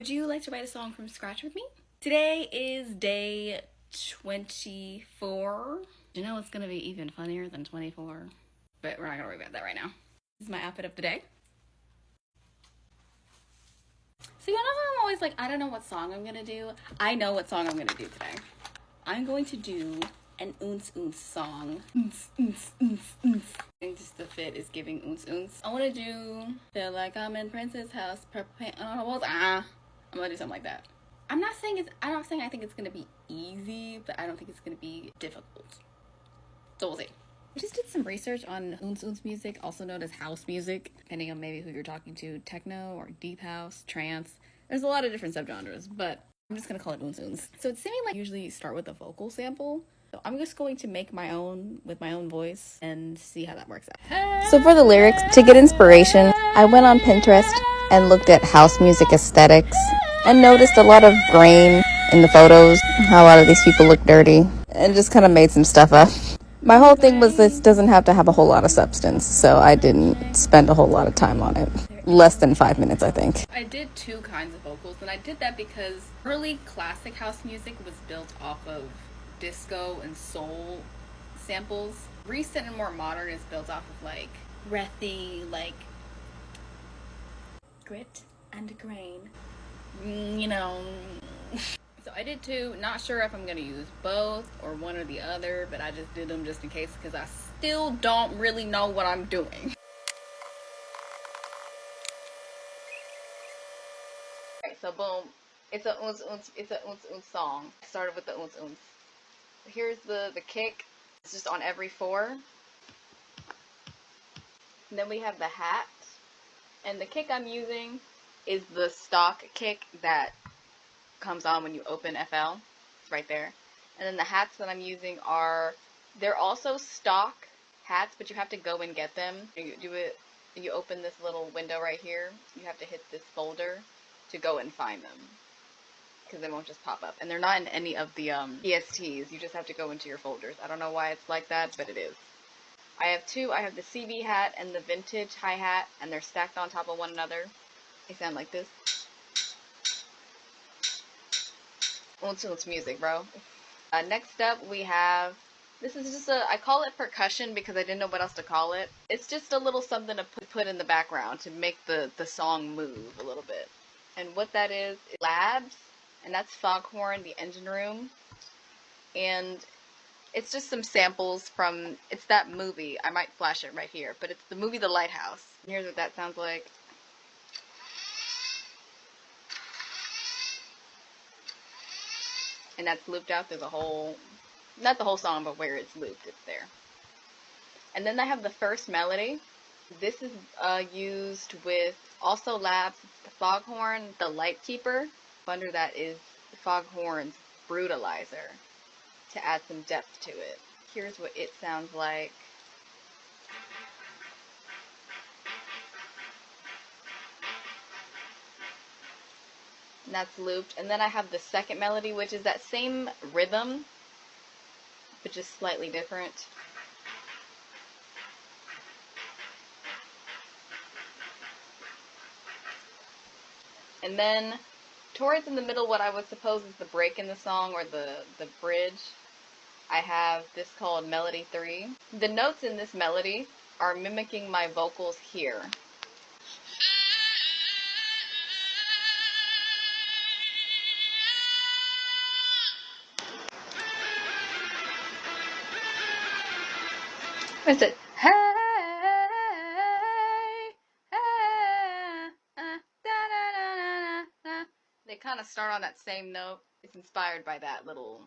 Would you like to write a song from scratch with me? Today is day 24. You know it's gonna be even funnier than 24, but we're not gonna worry about that right now. This is my outfit of the day. So you know how I'm always like, I don't know what song I'm gonna do? I know what song I'm gonna do today. I'm going to do an oons oons song. Oons oons oons oons. I think just the fit is giving oons oons. I wanna do feel like I'm in Prince's house, purple paint on the walls. I'm gonna do something like that. I'm not saying I think it's gonna be easy, but I don't think it's gonna be difficult. So we'll see. I just did some research on oons oons music, also known as house music, depending on maybe who you're talking to, techno or deep house, trance. There's a lot of different subgenres, but I'm just gonna call it oons oons. So it's seeming like I usually start with a vocal sample. So I'm just going to make my own with my own voice and see how that works out. So for the lyrics, to get inspiration, I went on Pinterest and looked at house music aesthetics and noticed a lot of grain in the photos, how a lot of these people look dirty, and just kind of made some stuff up. My whole thing was this doesn't have to have a whole lot of substance, so I didn't spend a whole lot of time on it. Less than 5 minutes, I think. I did two kinds of vocals, and I did that because early classic house music was built off of disco and soul samples. Recent and more modern is built off of like breathy, like grit and grain. You know. So I did two. Not sure if I'm gonna use both or one or the other, but I just did them just in case because I still don't really know what I'm doing. Alright, so boom. It's a oons oons song. I started with the oons oons. Here's the kick. It's just on every four. And then we have the hat. And the kick I'm using is the stock kick that comes on when you open FL. It's right there. And then the hats that I'm using they're also stock hats, but you have to go and get them. You open this little window right here. You have to hit this folder to go and find them, because they won't just pop up. And they're not in any of the ESTs. You just have to go into your folders. I don't know why it's like that, but it is. I have two. I have the CB hat and the vintage hi-hat, and they're stacked on top of one another. They sound like this. It's music, bro. Next up, we have, this is just I call it percussion because I didn't know what else to call it. It's just a little something to put in the background to make the song move a little bit. And what that is Labs, and that's Foghorn, the Engine Room. And it's just some samples from, it's that movie. I might flash it right here, but it's the movie The Lighthouse. And here's what that sounds like. And that's looped out through the whole, not the whole song, but where it's looped, it's there. And then I have the first melody. This is used with also Labs, the Foghorn, the Lightkeeper. Under that is the Foghorn's Brutalizer to add some depth to it. Here's what it sounds like. And that's looped. And then I have the second melody, which is that same rhythm, but just slightly different. And then towards in the middle, what I would suppose is the break in the song or the bridge, I have this called Melody 3. The notes in this melody are mimicking my vocals here. What's it? Hey, hey, da, da, da, da. They kind of start on that same note. It's inspired by that little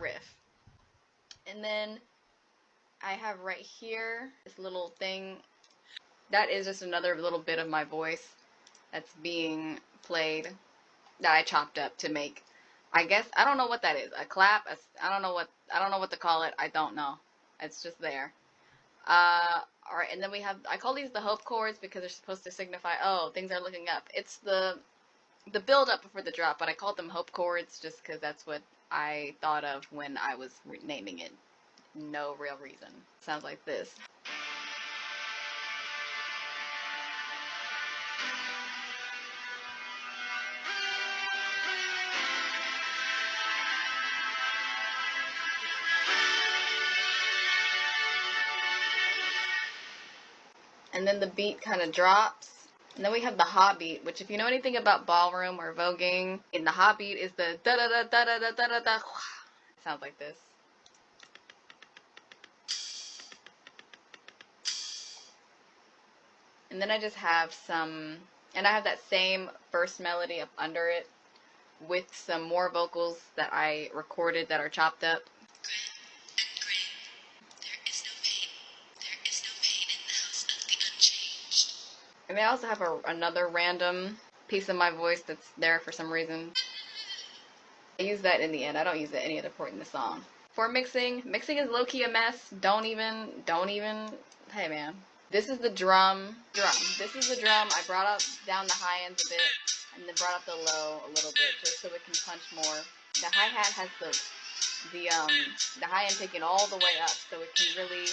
riff. And then I have right here this little thing. That is just another little bit of my voice that's being played that I chopped up to make, I guess, I don't know what that is. A clap? I don't know what to call it. I don't know. It's just there. Alright, and then we have, I call these the hope chords because they're supposed to signify, oh, things are looking up. It's the build up before the drop, but I called them hope chords just because that's what I thought of when I was naming it. No real reason. Sounds like this. and then the beat kind of drops. And then we have the hot beat, which if you know anything about ballroom or voguing, in the hot beat is the da da da da da da da da da. It sounds like this. And then I just have some, and I have that same first melody up under it with some more vocals that I recorded that are chopped up. And I also have another random piece of my voice that's there for some reason. I use that in the end. I don't use it any other point in the song. For mixing is low-key a mess. Don't even, hey man. This is the drum. This is the drum. I brought up down the high ends a bit, and then brought up the low a little bit, just so it can punch more. The hi-hat has the high end taken all the way up, so it can really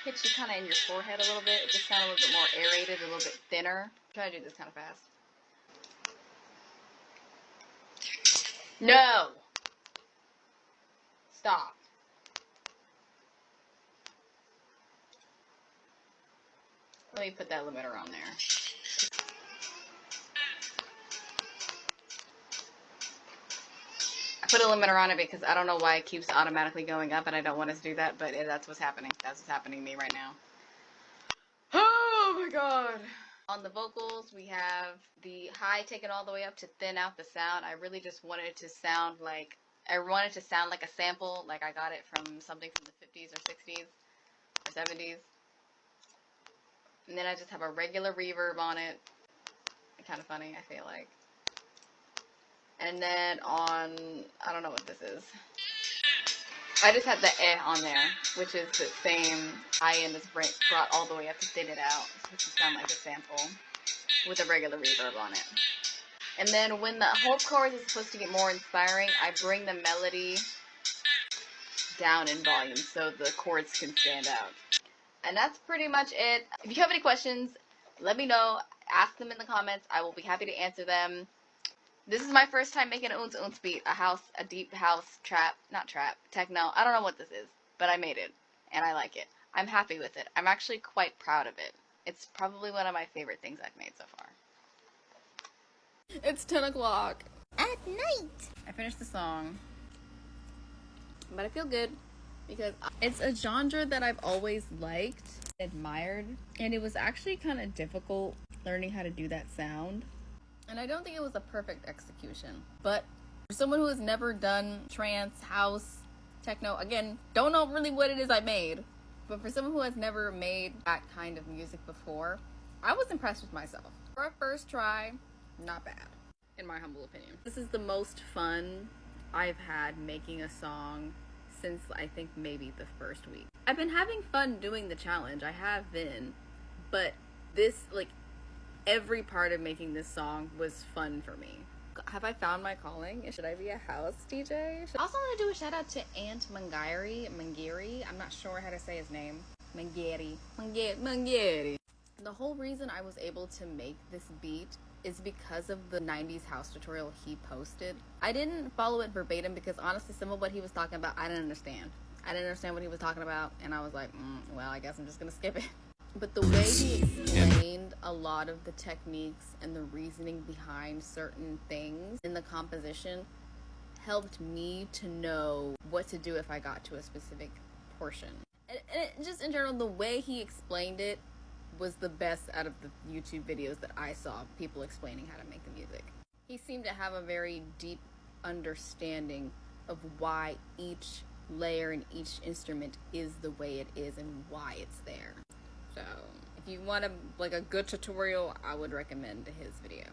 hit you kind of in your forehead a little bit. It just sounds a little bit more aerated, a little bit thinner. Try to do this kind of fast. No! Stop. Let me put that limiter on there. I put a limiter on it because I don't know why it keeps automatically going up, and I don't want us to do that, but that's what's happening. That's what's happening to me right now. Oh my god. On the vocals, we have the high taken all the way up to thin out the sound. I really just wanted it to sound like, a sample, like I got it from something from the 50s or 60s or 70s. And then I just have a regular reverb on it. Kind of funny, I feel like. And then on, I don't know what this is. I just had the on there, which is the same high end that's brought all the way up to thin it out, which would sound like a sample with a regular reverb on it. And then when the whole chorus is supposed to get more inspiring, I bring the melody down in volume so the chords can stand out. And that's pretty much it. If you have any questions, let me know. Ask them in the comments. I will be happy to answer them. This is my first time making an oons oons beat, a deep house techno. I don't know what this is, but I made it, and I like it. I'm happy with it. I'm actually quite proud of it. It's probably one of my favorite things I've made so far. It's 10 o'clock at night. I finished the song, but I feel good because it's a genre that I've always liked, admired, and it was actually kind of difficult learning how to do that sound. And I don't think it was a perfect execution, but for someone who has never done trance, house, techno, again, don't know really what it is I made, but for someone who has never made that kind of music before, I was impressed with myself. For a first try, not bad, in my humble opinion. This is the most fun I've had making a song since I think maybe the first week. I've been having fun doing the challenge, I have been, but this, every part of making this song was fun for me. Have I found my calling? Should I be a house DJ? I also want to do a shout out to Aunt Mangiri. I'm not sure how to say his name. Mangiri. The whole reason I was able to make this beat is because of the 90s house tutorial he posted. I didn't follow it verbatim because honestly some of what he was talking about I didn't understand. I didn't understand what he was talking about, and I was like, well, I guess I'm just gonna skip it. But the way he explained a lot of the techniques and the reasoning behind certain things in the composition helped me to know what to do if I got to a specific portion. And just in general, the way he explained it was the best out of the YouTube videos that I saw, people explaining how to make the music. He seemed to have a very deep understanding of why each layer and each instrument is the way it is and why it's there. So, if you want a good tutorial, I would recommend his video.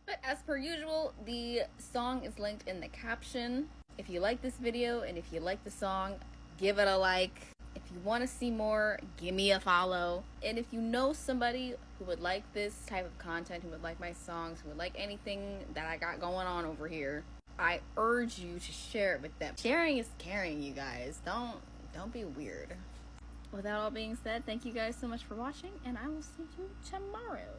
But as per usual, the song is linked in the caption. If you like this video and if you like the song, give it a like. If you want to see more, give me a follow. And if you know somebody who would like this type of content, who would like my songs, who would like anything that I got going on over here, I urge you to share it with them. Sharing is caring, you guys. Don't be weird. With that all being said, thank you guys so much for watching, and I will see you tomorrow.